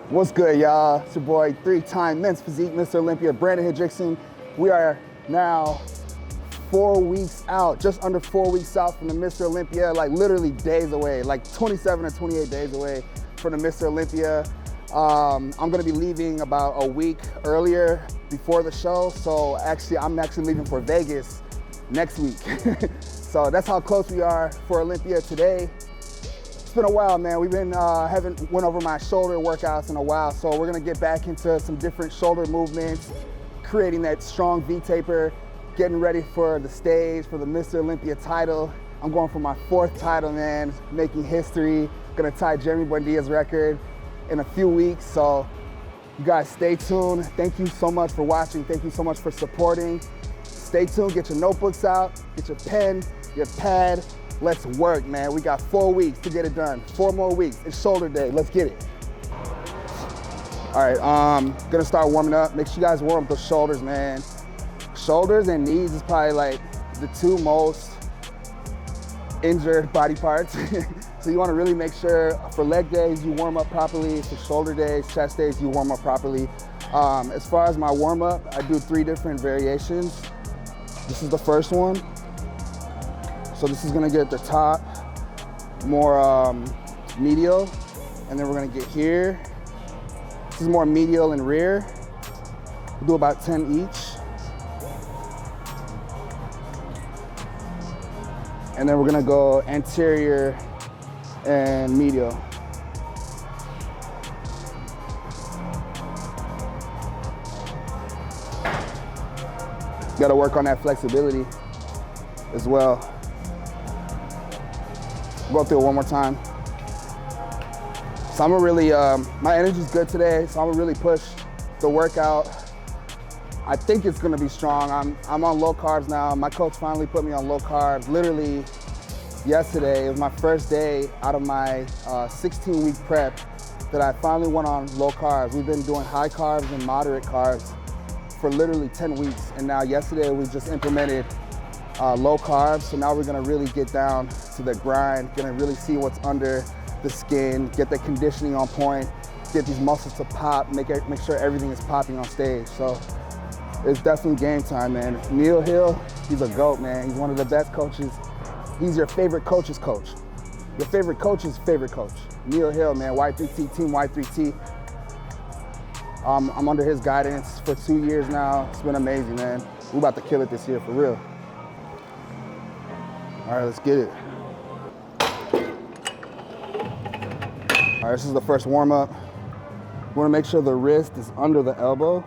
What's good, y'all? It's your boy, three-time men's physique, Mr. Olympia, Brandon Hendrickson. We are now 4 weeks out, just under 4 weeks out from the Mr. Olympia, like literally days away, like 27 or 28 days away from the Mr. Olympia. I'm gonna be leaving about a week earlier before the show, so I'm actually leaving for Vegas next week. So that's how close we are for Olympia today. It's been a while, man. We've been, haven't went over my shoulder workouts in a while, so we're gonna get back into some different shoulder movements, creating that strong V-taper, getting ready for the stage, for the Mr. Olympia title. I'm going for my 4th title, man, making history. Gonna tie Jeremy Buendia's record in a few weeks, so you guys stay tuned. Thank you so much for watching. Thank you so much for supporting. Stay tuned, get your notebooks out, get your pen, your pad. Let's work, man. We got 4 weeks to get it done. 4 more weeks. It's shoulder day. Let's get it. All right, gonna start warming up. Make sure you guys warm up those shoulders, man. Shoulders and knees is probably like the 2 most injured body parts. So you wanna really make sure for leg days you warm up properly, for shoulder days, chest days you warm up properly. As far as my warm up, I do 3 different variations. This is the first one. So this is gonna get the top more medial, and then we're gonna get here. This is more medial and rear. We'll do about 10 each. And then we're gonna go anterior and medial. Gotta work on that flexibility as well. Go through it one more time. So I'm gonna really, my energy's good today, so I'm gonna really push the workout. I think it's gonna be strong. I'm on low carbs now. My coach finally put me on low carbs. Literally yesterday, it was my first day out of my 16-week prep that I finally went on low carbs. We've been doing high carbs and moderate carbs for literally 10 weeks. And now yesterday we just implemented low carbs, so now we're gonna really get down to the grind, gonna really see what's under the skin, get the conditioning on point, get these muscles to pop, make sure everything is popping on stage. So it's definitely game time, man. Neil Hill, he's a GOAT, man. He's one of the best coaches. He's your favorite coach's coach. Your favorite coach's favorite coach. Neil Hill, man, Y3T, Team Y3T. I'm under his guidance for 2 years now. It's been amazing, man. We're about to kill it this year, for real. All right, let's get it. All right, this is the first warm up. We wanna make sure the wrist is under the elbow.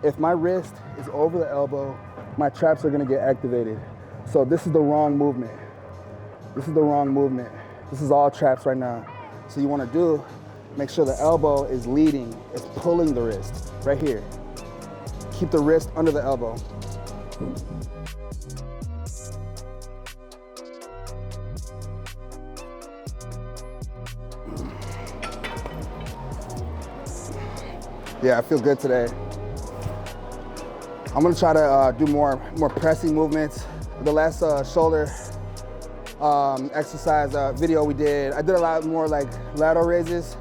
If my wrist is over the elbow, my traps are gonna get activated. So this is the wrong movement. This is the wrong movement. This is all traps right now. So you wanna do, make sure the elbow is leading, it's pulling the wrist, right here. Keep the wrist under the elbow. Yeah, I feel good today. I'm gonna try to do more pressing movements. The last shoulder exercise video we did, I did a lot more like lateral raises,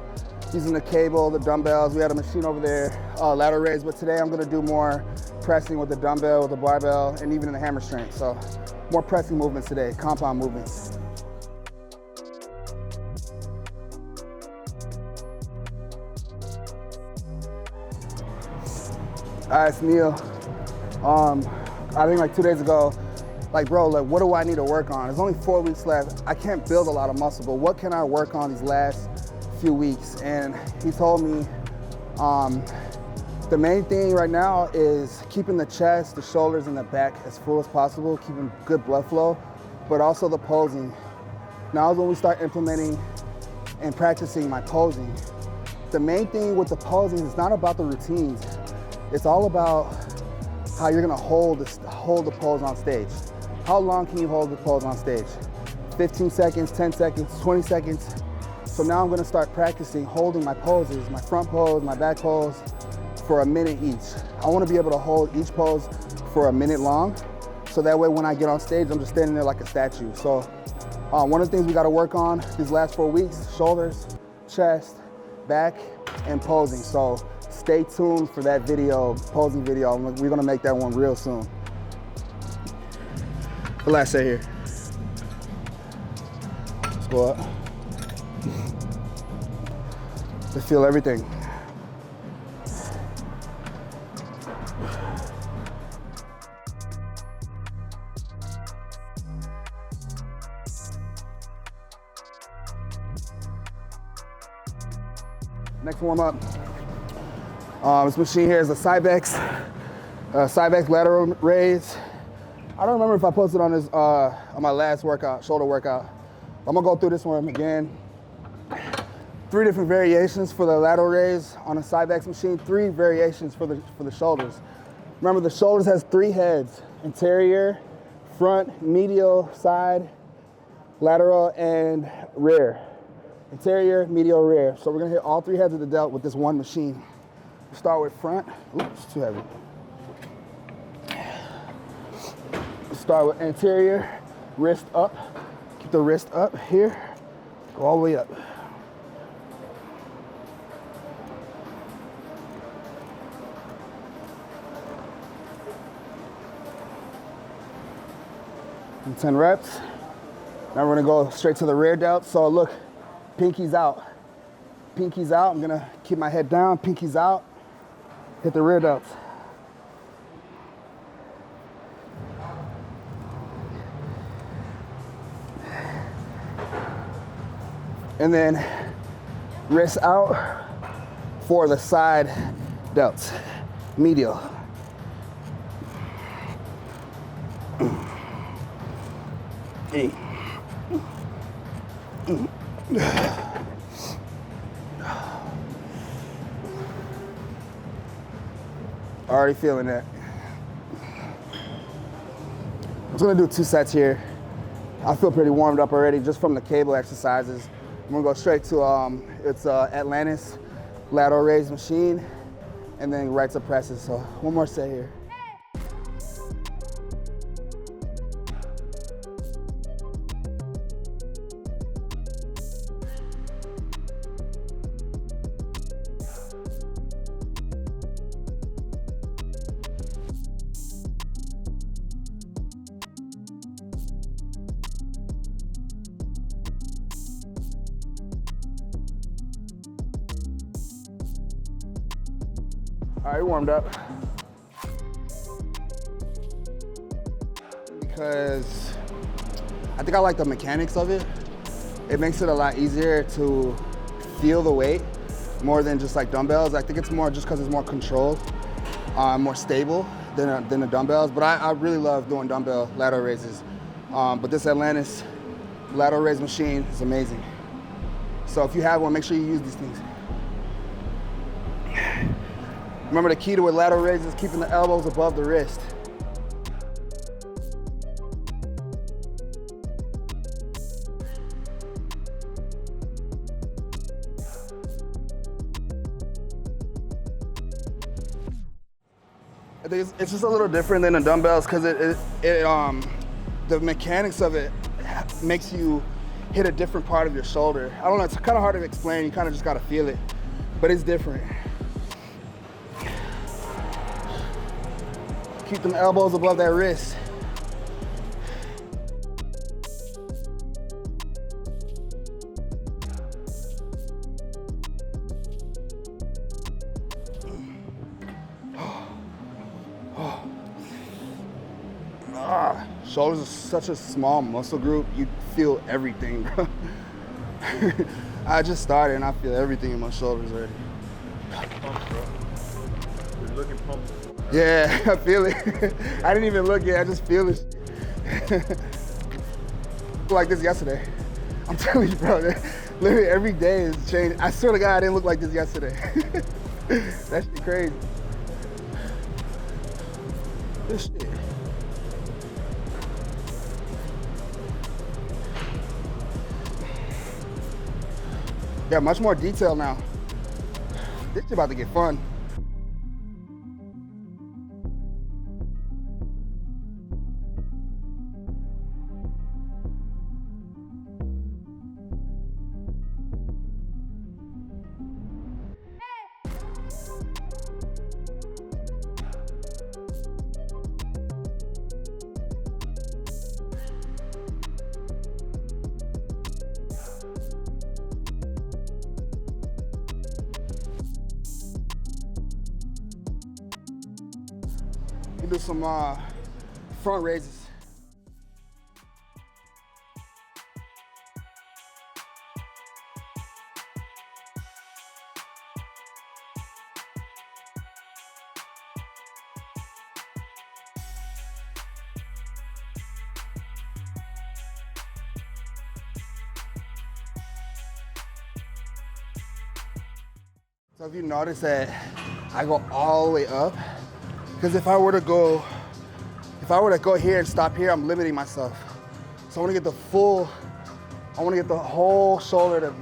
using the cable, the dumbbells. We had a machine over there, lateral raise, but today I'm gonna do more pressing with the dumbbell, with the barbell, and even in the hammer strength. So more pressing movements today, compound movements. All right, it's Neil. I think like 2 days ago, like, bro, like, what do I need to work on? There's only 4 weeks left. I can't build a lot of muscle, but what can I work on these last few weeks? And he told me the main thing right now is keeping the chest, the shoulders, and the back as full as possible, keeping good blood flow, but also the posing. Now is when we start implementing and practicing my posing. The main thing with the posing is not about the routines. It's all about how you're gonna hold the pose on stage. How long can you hold the pose on stage? 15 seconds, 10 seconds, 20 seconds. So now I'm gonna start practicing holding my poses, my front pose, my back pose, for a minute each. I wanna be able to hold each pose for a minute long, so that way when I get on stage, I'm just standing there like a statue. So one of the things we gotta work on these last 4 weeks, shoulders, chest, back, and posing. So stay tuned for that video, posing video. We're gonna make that one real soon. Relax set here. Let's go up. Let's feel everything. Next warm up. This machine here is a Cybex lateral raise. I don't remember if I posted on this on my last workout, shoulder workout. I'm gonna go through this one again. 3 different variations for the lateral raise on a Cybex machine. 3 variations for the shoulders. Remember, the shoulders has 3 heads: anterior, front, medial, side, lateral, and rear. Anterior, medial, rear. So we're gonna hit all 3 heads of the delt with this one machine. We'll start with front. Oops, it's too heavy. We'll start with anterior, wrist up. Keep the wrist up here. Go all the way up. And 10 reps. Now we're gonna go straight to the rear delt. So look, pinkies out. Pinkies out. I'm gonna keep my head down, pinkies out. Hit the rear delts. And then wrist out for the side delts, medial. Already feeling that. I'm just gonna do 2 sets here. I feel pretty warmed up already just from the cable exercises. I'm gonna go straight to it's Atlantis lateral raise machine, and then right to presses. So one more set here. All right, warmed up. Because I think I like the mechanics of it. It makes it a lot easier to feel the weight more than just like dumbbells. I think it's more just because it's more controlled, more stable than the dumbbells. But I really love doing dumbbell lateral raises. But this Atlantis lateral raise machine is amazing. So if you have one, make sure you use these things. Remember, the key to a lateral raise is keeping the elbows above the wrist. I think it's just a little different than the dumbbells because the mechanics of it makes you hit a different part of your shoulder. I don't know, it's kind of hard to explain. You kind of just got to feel it, but it's different. Keep them elbows above that wrist. Shoulders are such a small muscle group. You feel everything, bro. I just started and I feel everything in my shoulders already. Pumped, bro. You're looking pumped. Yeah, I feel it. I didn't even look yet, I just feel it. Like this yesterday. I'm telling you, bro, literally every day is changing. I swear to God, I didn't look like this yesterday. That shit crazy. This shit. Yeah, much more detail now. This is about to get fun. We do some front raises. So if you notice that I go all the way up, because if I were to go here and stop here, I'm limiting myself. So I want to get the whole shoulder to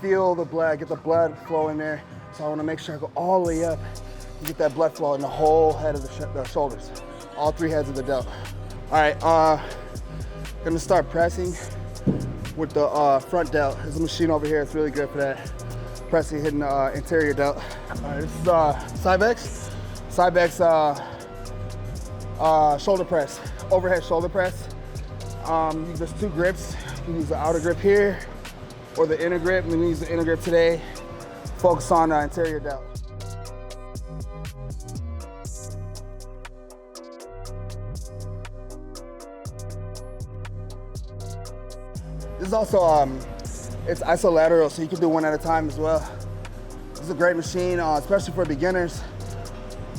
feel the blood, get the blood flow in there. So I want to make sure I go all the way up and get that blood flow in the whole head of the shoulders, all 3 heads of the delt. All right, gonna start pressing with the front delt. There's a machine over here, it's really good for that. Pressing, hitting the interior delt. All right, this is Cybex shoulder press, overhead shoulder press. There's 2 grips. You can use the outer grip here or the inner grip. I'm gonna use the inner grip today. Focus on the interior delt. This is also, it's isolateral, so you can do one at a time as well. This is a great machine, especially for beginners.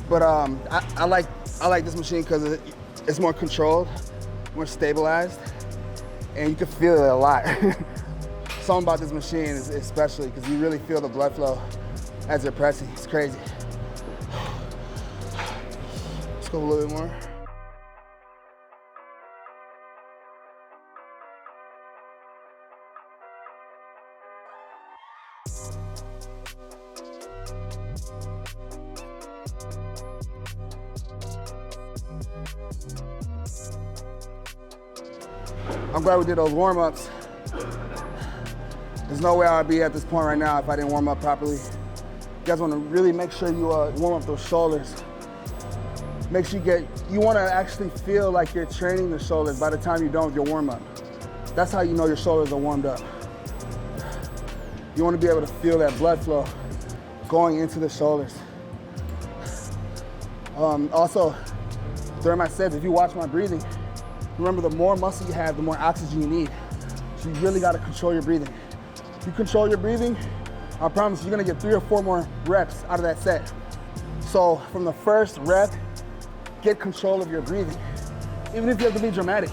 But I like this machine because it's more controlled, more stabilized, and you can feel it a lot. Something about this machine is especially because you really feel the blood flow as you're pressing. It's crazy. Let's go a little bit more. I'm glad we did those warm-ups. There's no way I'd be at this point right now if I didn't warm up properly. You guys want to really make sure you warm up those shoulders. Make sure you want to actually feel like you're training the shoulders by the time you're done with your warm-up. That's how you know your shoulders are warmed up. You want to be able to feel that blood flow going into the shoulders. Also, during my sets, if you watch my breathing, remember the more muscle you have, the more oxygen you need. So you really got to control your breathing. If you control your breathing, I promise you're gonna get 3 or 4 more reps out of that set. So from the first rep, get control of your breathing. Even if you have to be dramatic.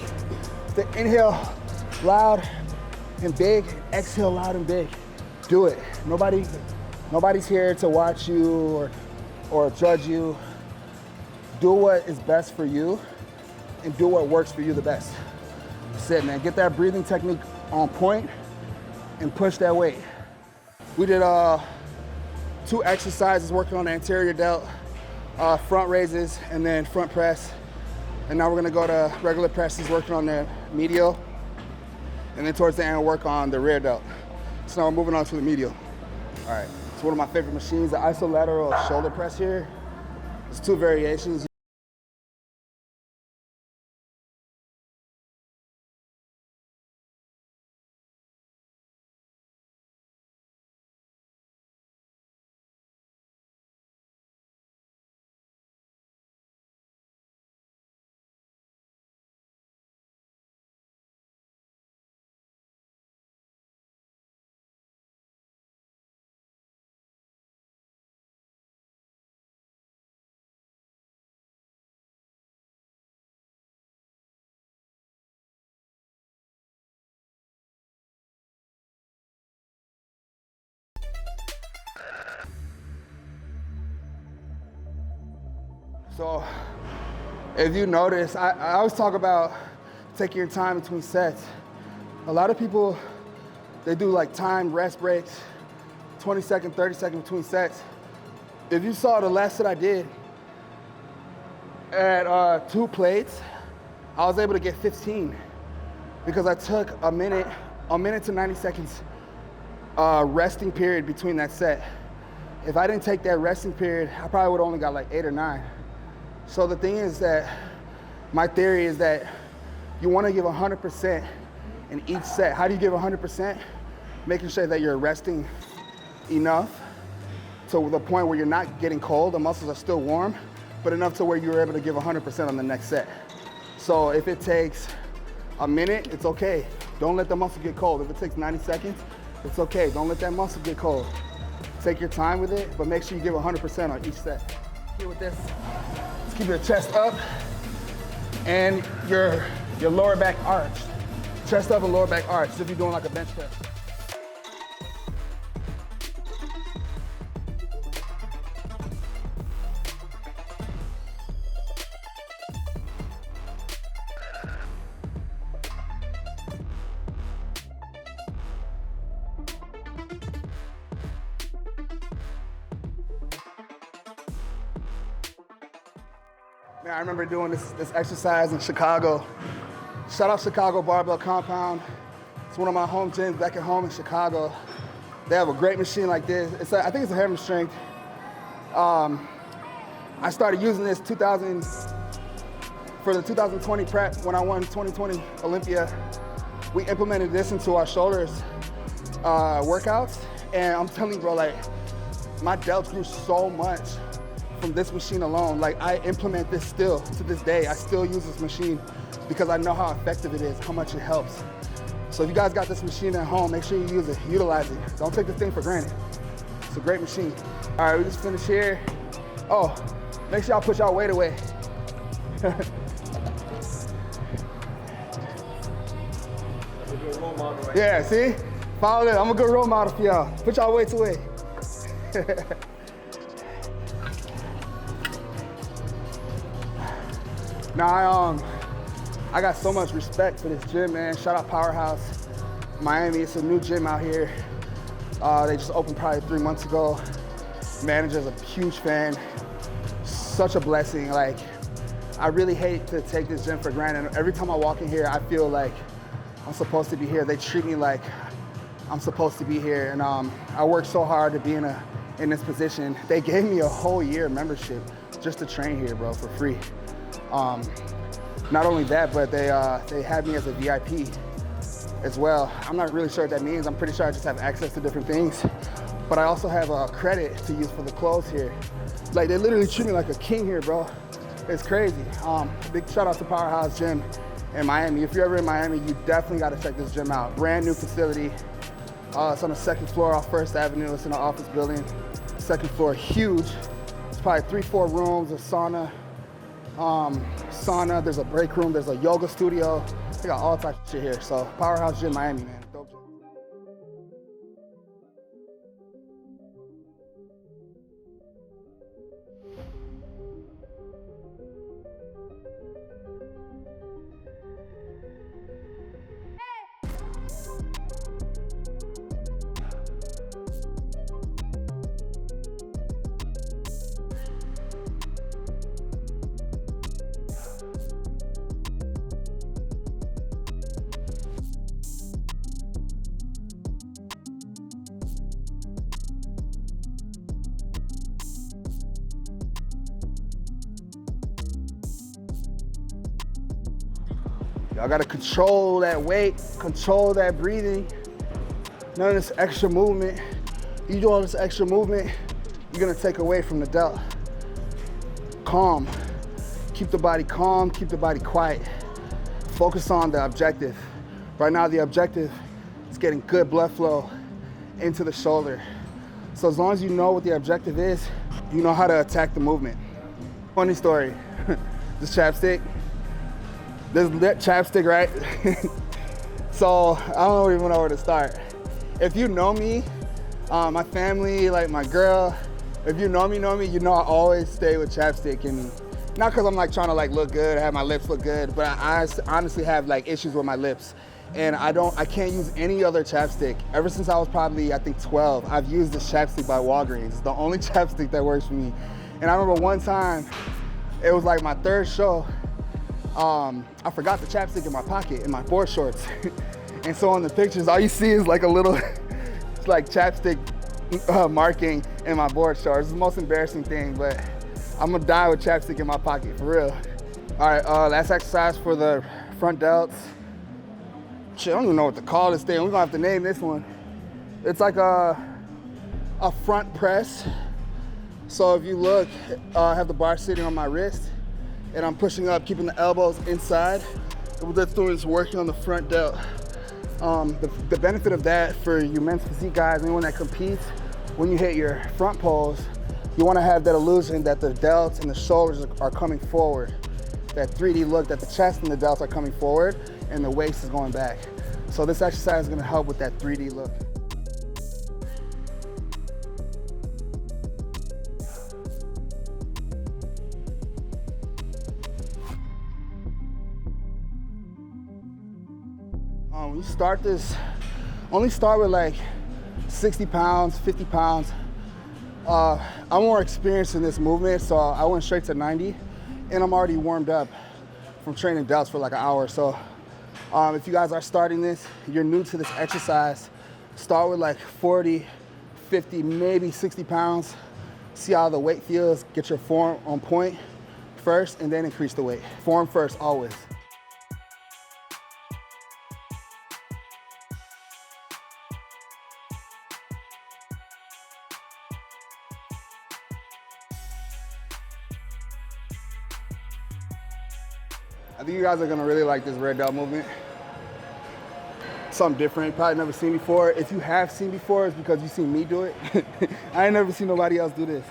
The inhale loud and big, exhale loud and big. Do it. Nobody's here to watch you or judge you. Do what is best for you and do what works for you the best. That's it, man. Get that breathing technique on point and push that weight. We did 2 exercises working on the anterior delt, front raises and then front press. And now we're gonna go to regular presses working on the medial. And then towards the end, work on the rear delt. So now we're moving on to the medial. All right, it's one of my favorite machines, the isolateral shoulder press here. There's 2 variations. So if you notice, I always talk about taking your time between sets. A lot of people, they do like timed rest breaks, 20 second, 30 second between sets. If you saw the last set I did at 2 plates, I was able to get 15 because I took a minute to 90 seconds resting period between that set. if I didn't take that resting period, I probably would only got like 8 or 9. So the thing is that my theory is that you want to give 100% in each set. How do you give 100%? Making sure that you're resting enough to the point where you're not getting cold, the muscles are still warm, but enough to where you're able to give 100% on the next set. So if it takes a minute, it's okay. Don't let the muscle get cold. If it takes 90 seconds, it's okay. Don't let that muscle get cold. Take your time with it, but make sure you give 100% on each set. Here with this, just keep your chest up and your lower back arched. Chest up and lower back arched, as if you're doing like a bench press. Man, I remember doing this exercise in Chicago. Shout out Chicago Barbell Compound. It's one of my home gyms back at home in Chicago. They have a great machine like this. I think it's a hammer strength. I started using this for the 2020 prep when I won 2020 Olympia. We implemented this into our shoulders workouts, and I'm telling you, bro, like my delts grew so much from this machine alone. Like I implement this still to this day. I still use this machine because I know how effective it is, how much it helps. So if you guys got this machine at home, make sure you use it, utilize it. Don't take this thing for granted. It's a great machine. All right, we just finished here. Oh, make sure y'all put y'all weight away. That's a good role model right Yeah, see? Follow this. I'm a good role model for y'all. Put y'all weights away. Now, I got so much respect for this gym, man. Shout out Powerhouse Miami. It's a new gym out here. They just opened probably 3 months ago. Manager's a huge fan. Such a blessing. Like, I really hate to take this gym for granted. Every time I walk in here, I feel like I'm supposed to be here. They treat me like I'm supposed to be here. And I worked so hard to be in this position. They gave me a whole year membership just to train here, bro, for free. Not only that, but they had me as a VIP as well. I'm not really sure what that means. I'm pretty sure I just have access to different things. But I also have a credit to use for the clothes here. Like, they literally treat me like a king here, bro. It's crazy. Big shout out to Powerhouse Gym in Miami. If you're ever in Miami, you definitely gotta check this gym out. Brand new facility. It's on the 2nd floor off 1st Avenue. It's in an office building. 2nd floor, huge. It's probably 3-4 rooms, a sauna. There's a break room, there's a yoga studio. They got all types of shit here. So Powerhouse Gym Miami, man. Dope gym. Y'all gotta control that weight, control that breathing. None of this extra movement. You do all this extra movement, you're gonna take away from the delt. Calm. Keep the body calm, keep the body quiet. Focus on the objective. Right now, the objective is getting good blood flow into the shoulder. So as long as you know what the objective is, you know how to attack the movement. Funny story, this chapstick, this chapstick, right? So I don't even know where to start. If you know me, my family, like my girl, if you know me, you know I always stay with chapstick in me. Not because I'm like trying to like look good, have my lips look good, but I honestly have like issues with my lips. And I can't use any other chapstick. Ever since I was probably, I think 12, I've used this chapstick by Walgreens. It's the only chapstick that works for me. And I remember one time, it was like my 3rd show, I forgot the chapstick in my pocket, in my board shorts. And so on the pictures, all you see is like a little, it's like chapstick marking in my board shorts. It's the most embarrassing thing, but I'm gonna die with chapstick in my pocket, for real. All right, last exercise for the front delts. Shit, I don't even know what to call this thing. We're gonna have to name this one. It's like a front press. So if you look, I have the bar sitting on my wrist and I'm pushing up, keeping the elbows inside. What that's doing is working on the front delt. The benefit of that for you men's physique guys, anyone that competes, when you hit your front pose, you wanna have that illusion that the delts and the shoulders are coming forward. That 3D look, that the chest and the delts are coming forward and the waist is going back. So this exercise is gonna help with that 3D look. When you start this, only start with like 60 pounds, 50 pounds. I'm more experienced in this movement, so I went straight to 90, and I'm already warmed up from training delts for like an hour. So if you guys are starting this, you're new to this exercise, start with like 40, 50, maybe 60 pounds. See how the weight feels, get your form on point first, and then increase the weight. Form first, always. I think you guys are gonna really like this red delt movement. Something different, probably never seen before. If you have seen before, it's because you've seen me do it. I ain't never seen nobody else do this.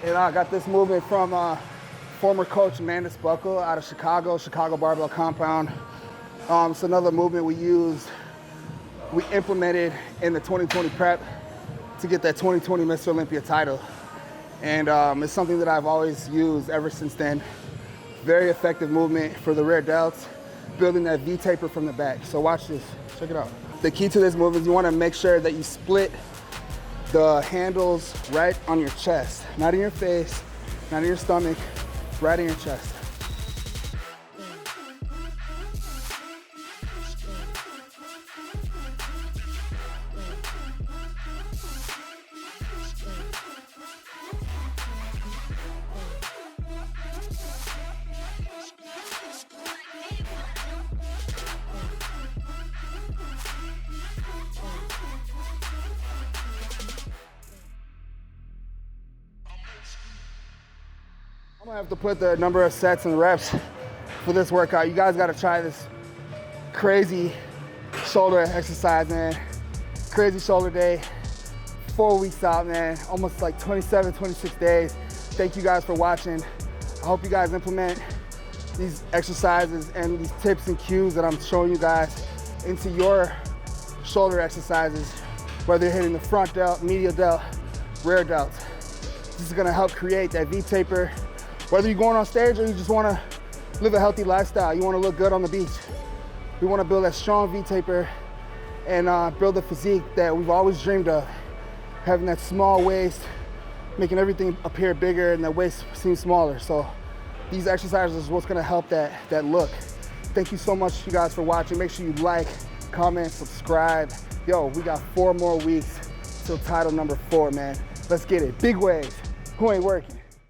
And I got this movement from former coach Mandis Buckle out of Chicago Barbell Compound. It's another movement we implemented in the 2020 prep to get that 2020 Mr. Olympia title. And it's something that I've always used ever since then. Very effective movement for the rear delts, building that V taper from the back. So watch this, check it out. The key to this move is you wanna make sure that you split the handles right on your chest. Not in your face, not in your stomach, right in your chest. I'm gonna have to put the number of sets and reps for this workout. You guys gotta try this crazy shoulder exercise, man. Crazy shoulder day, 4 weeks out, man. Almost like 27, 26 days. Thank you guys for watching. I hope you guys implement these exercises and these tips and cues that I'm showing you guys into your shoulder exercises, whether you're hitting the front delt, medial delt, rear delt. This is gonna help create that V taper. Whether you're going on stage or you just wanna live a healthy lifestyle, you wanna look good on the beach. We wanna build that strong V taper and build the physique that we've always dreamed of. Having that small waist, making everything appear bigger and the waist seem smaller. So these exercises is what's gonna help that look. Thank you so much, you guys, for watching. Make sure you like, comment, subscribe. Yo, we got 4 more weeks till title number 4, man. Let's get it. Big waves. Who ain't working?